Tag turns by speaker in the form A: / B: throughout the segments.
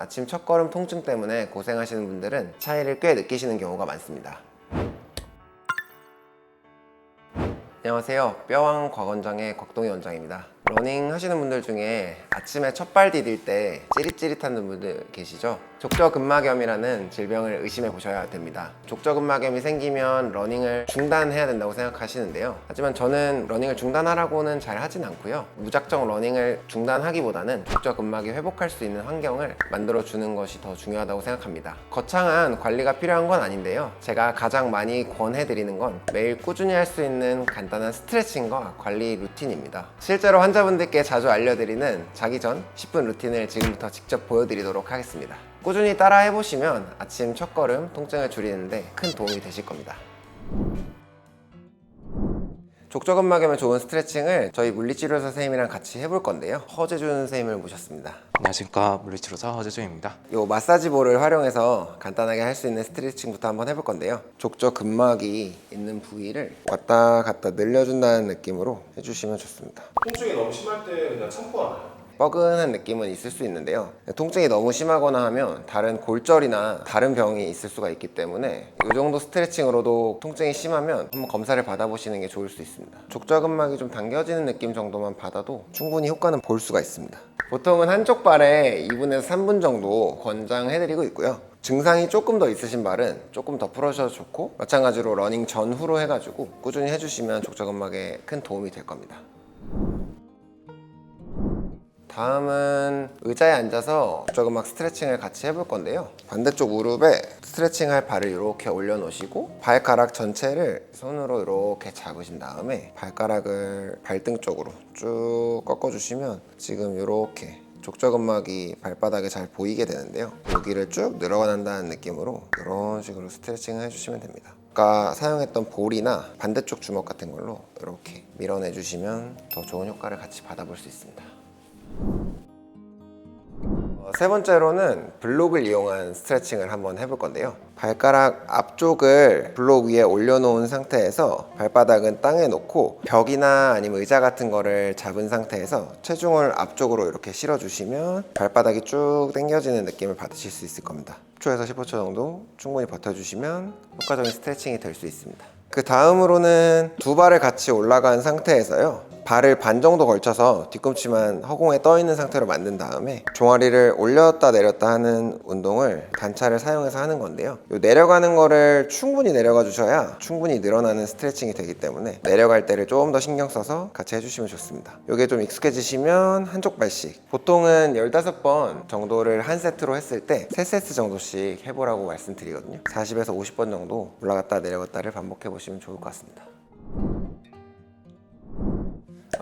A: 아침 첫걸음 통증 때문에 고생하시는 분들은 차이를 꽤 느끼시는 경우가 많습니다. 안녕하세요. 뼈왕 곽원장의 곽동희 원장입니다. 러닝 하시는 분들 중에 아침에 첫발 디딜 때 찌릿찌릿한 분들 계시죠? 족저근막염이라는 질병을 의심해 보셔야 됩니다. 족저근막염이 생기면 러닝을 중단해야 된다고 생각하시는데요. 하지만 저는 러닝을 중단하라고는 잘 하진 않고요. 무작정 러닝을 중단하기보다는 족저근막이 회복할 수 있는 환경을 만들어 주는 것이 더 중요하다고 생각합니다. 거창한 관리가 필요한 건 아닌데요. 제가 가장 많이 권해드리는 건 매일 꾸준히 할 수 있는 간단한 스트레칭과 관리 루틴입니다. 실제로 환자분들께 자주 알려드리는 자기 전 10분 루틴을 지금부터 직접 보여드리도록 하겠습니다. 꾸준히 따라 해보시면 아침 첫걸음 통증을 줄이는데 큰 도움이 되실 겁니다. 족저근막염에 좋은 스트레칭을 저희 물리치료사 선생님이랑 같이 해볼 건데요. 허재준 선생님을 모셨습니다.
B: 안녕하십니까, 물리치료사 허재준입니다.
A: 이 마사지볼을 활용해서 간단하게 할 수 있는 스트레칭부터 한번 해볼 건데요. 족저근막이 있는 부위를 왔다 갔다 늘려준다는 느낌으로 해주시면 좋습니다.
C: 통증이 너무 심할 때 그냥 참고 하나요?
A: 뻐근한 느낌은 있을 수 있는데요. 통증이 너무 심하거나 하면 다른 골절이나 다른 병이 있을 수가 있기 때문에 이 정도 스트레칭으로도 통증이 심하면 한번 검사를 받아보시는 게 좋을 수 있습니다. 족저근막이 좀 당겨지는 느낌 정도만 받아도 충분히 효과는 볼 수가 있습니다. 보통은 한쪽 발에 2분에서 3분 정도 권장해드리고 있고요. 증상이 조금 더 있으신 발은 조금 더 풀어주셔도 좋고, 마찬가지로 러닝 전후로 해가지고 꾸준히 해주시면 족저근막에 큰 도움이 될 겁니다. 다음은 의자에 앉아서 족저근막 스트레칭을 같이 해볼 건데요. 반대쪽 무릎에 스트레칭할 발을 이렇게 올려놓으시고 발가락 전체를 손으로 이렇게 잡으신 다음에 발가락을 발등 쪽으로 쭉 꺾어주시면 지금 이렇게 족저근막이 발바닥에 잘 보이게 되는데요. 여기를 쭉 늘어난다는 느낌으로 이런 식으로 스트레칭을 해주시면 됩니다. 아까 사용했던 볼이나 반대쪽 주먹 같은 걸로 이렇게 밀어내주시면 더 좋은 효과를 같이 받아볼 수 있습니다. 세 번째로는 블록을 이용한 스트레칭을 한번 해볼 건데요. 발가락 앞쪽을 블록 위에 올려놓은 상태에서 발바닥은 땅에 놓고 벽이나 아니면 의자 같은 거를 잡은 상태에서 체중을 앞쪽으로 이렇게 실어주시면 발바닥이 쭉 당겨지는 느낌을 받으실 수 있을 겁니다. 10초에서 15초 정도 충분히 버텨주시면 효과적인 스트레칭이 될 수 있습니다. 그 다음으로는 두 발을 같이 올라간 상태에서요, 발을 반 정도 걸쳐서 뒤꿈치만 허공에 떠 있는 상태로 만든 다음에 종아리를 올렸다 내렸다 하는 운동을 단차를 사용해서 하는 건데요. 이 내려가는 거를 충분히 내려가 주셔야 충분히 늘어나는 스트레칭이 되기 때문에 내려갈 때를 조금 더 신경 써서 같이 해주시면 좋습니다. 이게 좀 익숙해지시면 한쪽 발씩, 보통은 15번 정도를 한 세트로 했을 때 3세트 정도씩 해보라고 말씀드리거든요. 40에서 50번 정도 올라갔다 내려갔다를 반복해 보시면 좋을 것 같습니다.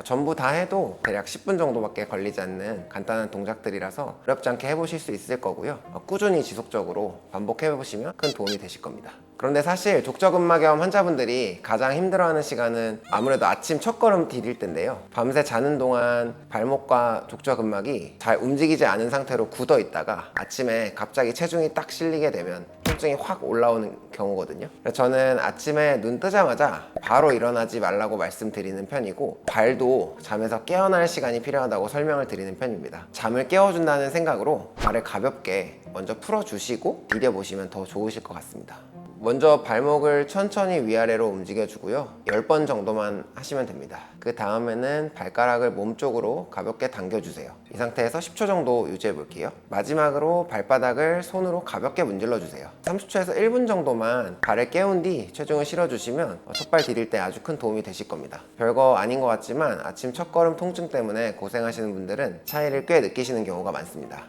A: 전부 다 해도 대략 10분 정도밖에 걸리지 않는 간단한 동작들이라서 어렵지 않게 해보실 수 있을 거고요. 꾸준히 지속적으로 반복해보시면 큰 도움이 되실 겁니다. 그런데 사실 족저근막염 환자분들이 가장 힘들어하는 시간은 아무래도 아침 첫걸음 디딜 때인데요. 밤새 자는 동안 발목과 족저근막이 잘 움직이지 않은 상태로 굳어 있다가 아침에 갑자기 체중이 딱 실리게 되면 통증이 확 올라오는 경우거든요. 그래서 저는 아침에 눈 뜨자마자 바로 일어나지 말라고 말씀드리는 편이고, 발도 잠에서 깨어날 시간이 필요하다고 설명을 드리는 편입니다. 잠을 깨워준다는 생각으로 발을 가볍게 먼저 풀어주시고 디뎌보시면 더 좋으실 것 같습니다. 먼저 발목을 천천히 위아래로 움직여주고요. 10번 정도만 하시면 됩니다. 그 다음에는 발가락을 몸쪽으로 가볍게 당겨주세요. 이 상태에서 10초 정도 유지해 볼게요. 마지막으로 발바닥을 손으로 가볍게 문질러 주세요. 30초에서 1분 정도만 발을 깨운 뒤 체중을 실어주시면 첫발 디딜 때 아주 큰 도움이 되실 겁니다. 별거 아닌 것 같지만 아침 첫걸음 통증 때문에 고생하시는 분들은 차이를 꽤 느끼시는 경우가 많습니다.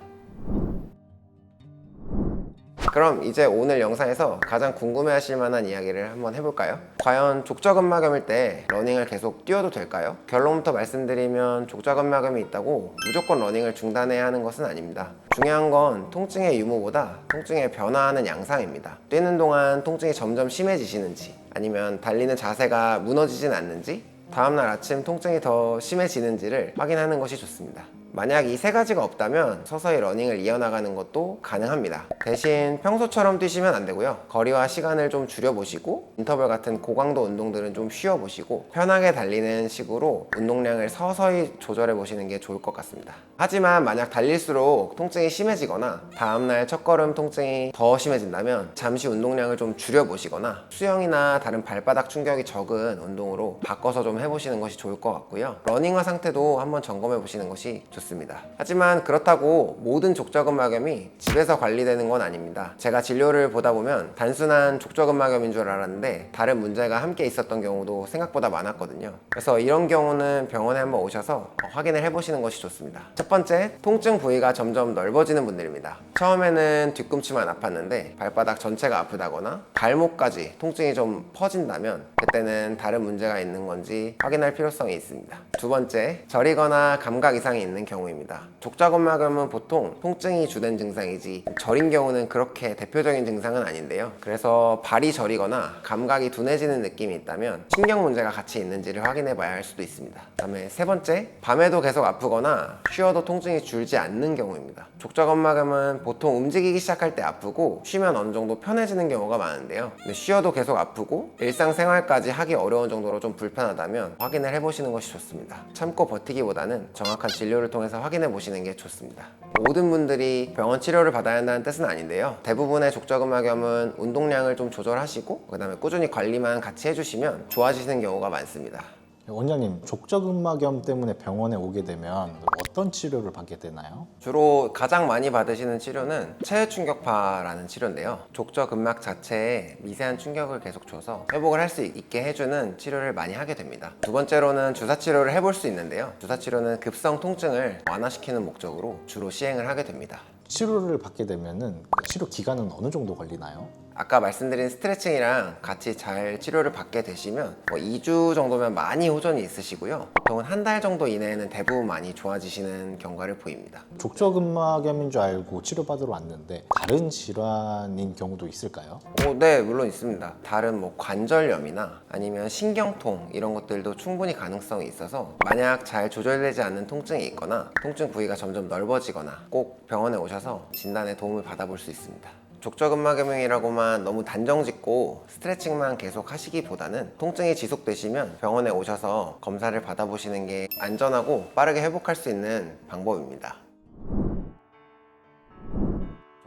A: 그럼 이제 오늘 영상에서 가장 궁금해하실 만한 이야기를 한번 해볼까요? 과연 족저근막염일 때 러닝을 계속 뛰어도 될까요? 결론부터 말씀드리면 족저근막염이 있다고 무조건 러닝을 중단해야 하는 것은 아닙니다. 중요한 건 통증의 유무보다 통증의 변화하는 양상입니다. 뛰는 동안 통증이 점점 심해지시는지, 아니면 달리는 자세가 무너지진 않는지, 다음날 아침 통증이 더 심해지는지를 확인하는 것이 좋습니다. 만약 이 세 가지가 없다면 서서히 러닝을 이어나가는 것도 가능합니다. 대신 평소처럼 뛰시면 안 되고요. 거리와 시간을 좀 줄여보시고 인터벌 같은 고강도 운동들은 좀 쉬어보시고 편하게 달리는 식으로 운동량을 서서히 조절해 보시는 게 좋을 것 같습니다. 하지만 만약 달릴수록 통증이 심해지거나 다음날 첫걸음 통증이 더 심해진다면 잠시 운동량을 좀 줄여보시거나 수영이나 다른 발바닥 충격이 적은 운동으로 바꿔서 좀 해보시는 것이 좋을 것 같고요. 러닝화 상태도 한번 점검해 보시는 것이 좋습니다. 하지만 그렇다고 모든 족저근막염이 집에서 관리되는 건 아닙니다. 제가 진료를 보다 보면 단순한 족저근막염인 줄 알았는데 다른 문제가 함께 있었던 경우도 생각보다 많았거든요. 그래서 이런 경우는 병원에 한번 오셔서 확인을 해보시는 것이 좋습니다. 첫 번째, 통증 부위가 점점 넓어지는 분들입니다. 처음에는 뒤꿈치만 아팠는데 발바닥 전체가 아프다거나 발목까지 통증이 좀 퍼진다면 그때는 다른 문제가 있는 건지 확인할 필요성이 있습니다. 두 번째, 저리거나 감각 이상이 있는 경우입니다. 족저근막염은 보통 통증이 주된 증상이지 저린 경우는 그렇게 대표적인 증상은 아닌데요. 그래서 발이 저리거나 감각이 둔해지는 느낌이 있다면 신경 문제가 같이 있는지를 확인해 봐야 할 수도 있습니다. 그다음에 세 번째, 밤에도 계속 아프거나 쉬어도 통증이 줄지 않는 경우입니다. 족저근막염은 보통 움직이기 시작할 때 아프고 쉬면 어느 정도 편해지는 경우가 많은데요. 근데 쉬어도 계속 아프고 일상생활까지 하기 어려운 정도로 좀 불편하다면 확인을 해보시는 것이 좋습니다. 참고 버티기보다는 정확한 진료를 통해서 확인해 보시는 게 좋습니다. 모든 분들이 병원 치료를 받아야 한다는 뜻은 아닌데요. 대부분의 족저근막염은 운동량을 좀 조절하시고 그다음에 꾸준히 관리만 같이 해주시면 좋아지시는 경우가 많습니다.
D: 원장님, 족저근막염 때문에 병원에 오게 되면 어떤 치료를 받게 되나요?
A: 주로 가장 많이 받으시는 치료는 체외 충격파라는 치료인데요. 족저근막 자체에 미세한 충격을 계속 줘서 회복을 할 수 있게 해주는 치료를 많이 하게 됩니다. 두 번째로는 주사 치료를 해볼 수 있는데요. 주사 치료는 급성 통증을 완화시키는 목적으로 주로 시행을 하게 됩니다.
D: 치료를 받게 되면은 그 치료 기간은 어느 정도 걸리나요?
A: 아까 말씀드린 스트레칭이랑 같이 잘 치료를 받게 되시면 2주 정도면 많이 호전이 있으시고요. 보통은 한 달 정도 이내에는 대부분 많이 좋아지시는 경과를 보입니다.
D: 족저근막염인 줄 알고 치료받으러 왔는데 다른 질환인 경우도 있을까요?
A: 네, 물론 있습니다. 다른 관절염이나 아니면 신경통 이런 것들도 충분히 가능성이 있어서 만약 잘 조절되지 않는 통증이 있거나 통증 부위가 점점 넓어지거나 꼭 병원에 오셔서 진단에 도움을 받아볼 수 있습니다. 족저근막염이라고만 너무 단정짓고 스트레칭만 계속 하시기보다는 통증이 지속되시면 병원에 오셔서 검사를 받아보시는 게 안전하고 빠르게 회복할 수 있는 방법입니다.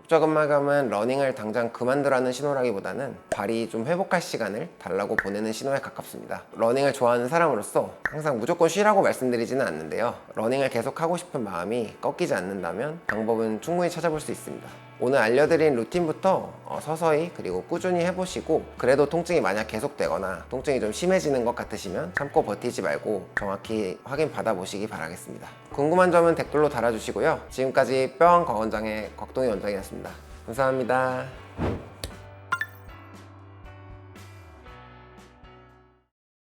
A: 족저근막염은 러닝을 당장 그만두라는 신호라기보다는 발이 좀 회복할 시간을 달라고 보내는 신호에 가깝습니다. 러닝을 좋아하는 사람으로서 항상 무조건 쉬라고 말씀드리지는 않는데요. 러닝을 계속 하고 싶은 마음이 꺾이지 않는다면 방법은 충분히 찾아볼 수 있습니다. 오늘 알려드린 루틴부터 서서히 그리고 꾸준히 해보시고 그래도 통증이 만약 계속되거나 통증이 좀 심해지는 것 같으시면 참고 버티지 말고 정확히 확인 받아보시기 바라겠습니다. 궁금한 점은 댓글로 달아주시고요. 지금까지 뼈왕 권원장의 곽동희 원장이었습니다. 감사합니다.